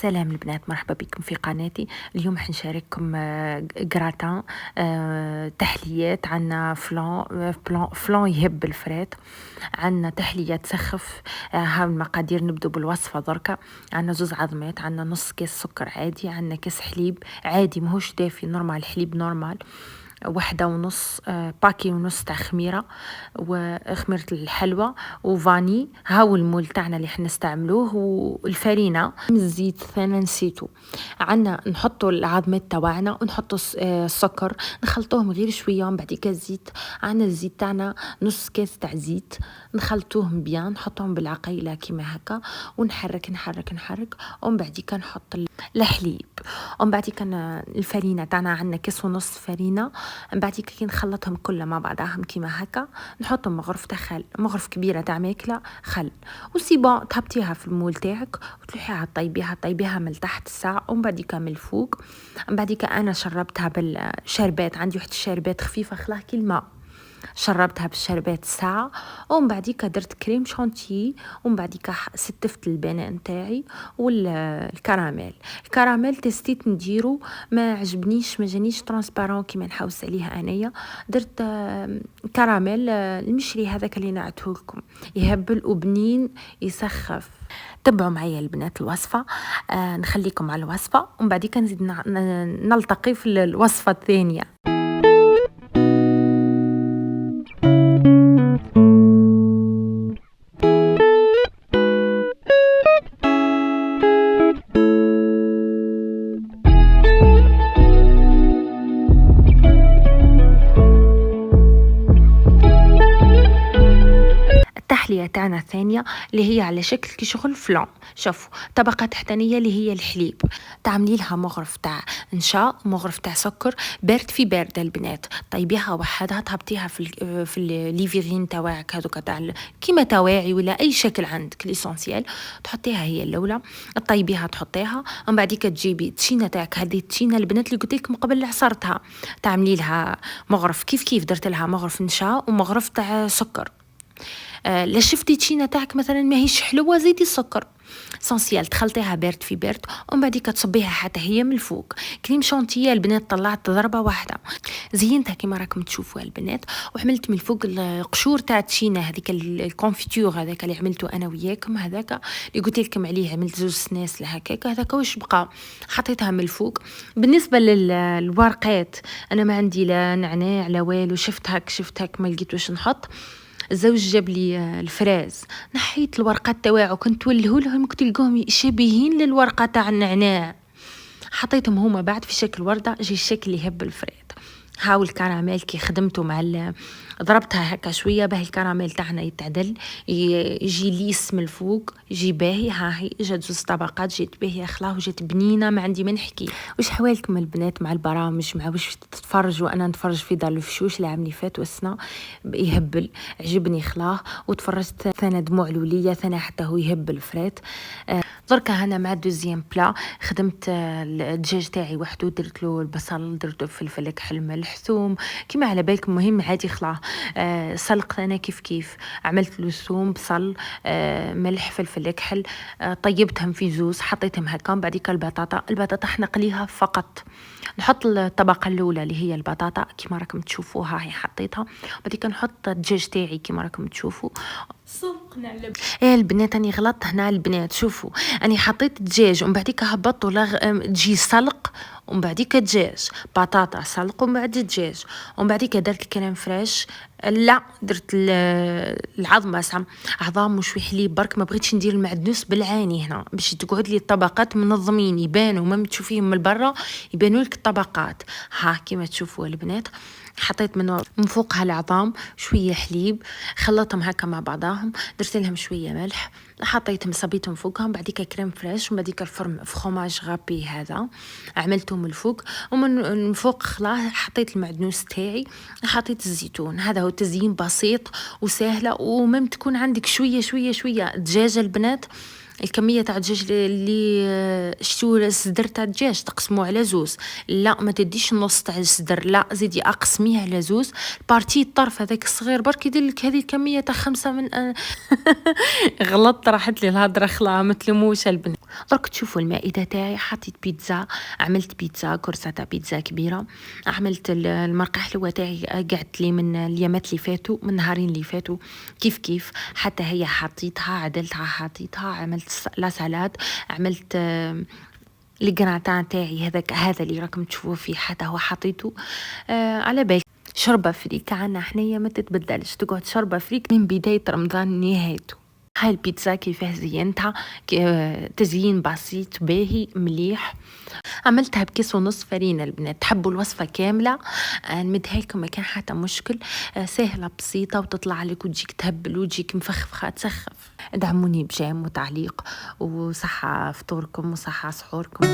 سلام البنات، مرحبا بكم في قناتي. اليوم حنشارككم جراتان، تحليات. عنا فلان يهب الفريت، عنا تحلية تسخف. ها المقادير، نبدو بالوصفة دركا. عنا 2 عظمات، عنا نص كيس سكر عادي، عنا كيس حليب عادي ماهوش دافي، نورمال، حليب نورمال، 1.5 باكي ونص تاع خميرة وخميرة الحلوى وفاني. هاو المول تاعنا اللي حنستعملوه، والفرينة. الزيت ثاني نسيتو. عنا نحطوا العظمات تاعنا ونحطوا السكر، نخلطوهم غير شوية، ومن بعد الزيت. عنا الزيت تاعنا نص كاس تاع زيت، نخلطوهم بيان، نحطوهم بالعقيلة كيما هكا، ونحرك نحرك نحرك، ومن بعد نحط الحليب، ومن بعد كان الفرينة تاعنا. عنا كاس ونص فرينة، من بعد كي نخلطهم كلها مع بعضهم كيما هكا، نحطهم مغرف تاع خل، مغرف كبيره تاع ماكله خل، وسيبا تهبطيها في المول تاعك وتلوحيها طيبيها من تحت الساعه، ومن بعد من الفوق. من بعد انا شربتها بالشربات، عندي واحد الشربات خفيفه خلاه كي الماء، شربتها بالشربات ساعة، ومن بعديك درت كريم شانتي، ومن بعديك ستفت البناء نتاعي الكراميل تستيت نديرو، ما عجبنيش، ما جانيش ترانسبارون كيما نحوس عليها انايا. درت كراميل المشري هذاك اللي نعته لكم، يهبل وبنين يسخف. تبعوا معايا البنات الوصفة. نخليكم على الوصفة، ومن بعديك نزيد نلتقي في الوصفة الثانية. التحلية تاعنا الثانية اللي هي على شكل كي شغل فلان. شوفوا، طبقة تحتانية اللي هي الحليب، تعملي لها مغرف تاع نشا، مغرف تاع سكر، بارد في بارد البنات، طيبيها وحدها، تهبطيها في الليفيغين تاعك، هذوك تاع كيما تواعي ولا اي شكل عندك ليسونسيال، تحطيها هي الاولى، طيبيها تحطيها، ومن بعديك تجيبي التشينه تاعك، هذه التشينه البنات اللي قلت لكم قبل اللي عصرتها، تعملي لها مغرف كيف درت لها مغرف نشا ومغرف تاع سكر. لا شفتي تشينه تاعك مثلا ماهيش حلوه، زيدي السكر سونسيال، تخلطيها بارد في بارد، ومن بعد تصبيها حتى هي من الفوق. كريم شانتيه البنات طلعت ضربه واحده، زينتها كما راكم تشوفوا البنات، وعملت من الفوق القشور تاع التشينه، هذيك الكونفيتور هذاك اللي عملته انا وياكم، هذاك اللي قلت لكم عليه، عملت 2 سناس لهكاك، هذاك واش بقى، حطيتها من الفوق. بالنسبه للورقات، انا ما عندي لا نعناع لا والو، شفت هاك ما لقيت واش نحط. الزوج جاب لي الفراز، نحيت الورقات تاعو، كنت تولهولهم كنت تلقوهم شبيهين للورقه تاع النعناع، حطيتهم هما بعد في شكل ورده، جي الشكل يهب الفريد. هاو الكراميل كي خدمته مع ضربتها هكا شويه باه الكراميل تاعنا يتعدل، يجي ليس من الفوق، يجي باهي. ها هي جات 2 طبقات، جات باهيه خلاه، وجات بنينه، ما عندي ما نحكي. واش حوالكم البنات مع البرامج، مع واش تتفرجوا؟ انا نتفرج في دار الفشوش العام اللي فات والسنه، يهبل، عجبني خلاه، وتفرجت ثنا دموع لولية، ثنا حتى هو يهبل فريت. دركا هنا مع دوزيام بلا خدمت الدجاج تاعي وحده، درت له البصل، درت له فلفل كحل ملح ثوم كيما على بالكم، مهم عادي خلاه. سلقت انا كيف عملت له ثوم بصل ملح فلفل كحل، طيبتهم في زوز، حطيتهم هكا. بعديك البطاطا حنقليها فقط، نحط الطبقه الاولى اللي هي البطاطا كيما راكم تشوفوها، هي حطيتها. بعديك نحط الدجاج تاعي كيما راكم تشوفوا. صدق نعلم البنات، اني غلطت هنا البنات، شوفوا اني حطيت الدجاج ومن بعديك هبطوا تجي سلق، ومن بعديك دجاج، بطاطا سلق، ومن بعد الدجاج، ومن بعديك درت الكريم فريش، لا درت العظمه عظام وشوي حليب برك، ما بغيتش ندير المعدنوس بالعاني هنا باش تقعد لي الطبقات منظمين، يبانوا ما تشوفيهم من برا، يبانوا لك الطبقات. ها كيما تشوفوا البنات، حطيت من فوقها العظام، شويه حليب، خلطهم هكا مع بعضاهم، درت لهم شويه ملح، حطيتهم صبيتهم فوقهم، بعديك كريم فريش، وبعديك فخوماج غابي هذا عملته من الفوق، ومن فوق خلاه حطيت المعدنوس تاعي، حطيت الزيتون. هذا هو تزيين بسيط وسهله، ومم تكون عندك شويه دجاجه البنات، الكميه تاع الدجاج اللي شتو الصدر تاع الدجاج تقسموه على زوز. لا ما تديش نص تاع الصدر، لا زيدي اقسميه على زوز. بارتي الطرف هذاك الصغير برك يدير لك هذه الكميه تاع 5 من غلطت، راحت لي الهضره خلا ما تلموش البنات. درك تشوفوا المائده تاعي، حطيت بيتزا، عملت بيتزا كرسه تاع بيتزا كبيره. عملت المرقه حلوه تاعي قعدت لي من اليامات اللي فاتوا، من نهارين اللي فاتوا كيف كيف، حتى هي حطيتها عدلتها حطيتها. عملت لا سالاد، عملت الجراتان تاعي هذا اللي راكم تشوفوه فيه، حتى هو حطيته على بالي. شوربه فريك عنا حنيا ما تتبدلش، تقعد شوربه فريك من بدايه رمضان نهايته. هاي البيتزا كيفاه زينتها، تزيين بسيط باهي مليح. عملتها بكيس ونص فرينة البنات. تحبوا الوصفة كاملة نمدها لكم، ما كان حتى مشكل. سهلة بسيطة وتطلع لك وتجيك تهبل وتجيك مفخفخة تسخف. ادعموني بجيم وتعليق، وصحة فطوركم وصحة سحوركم.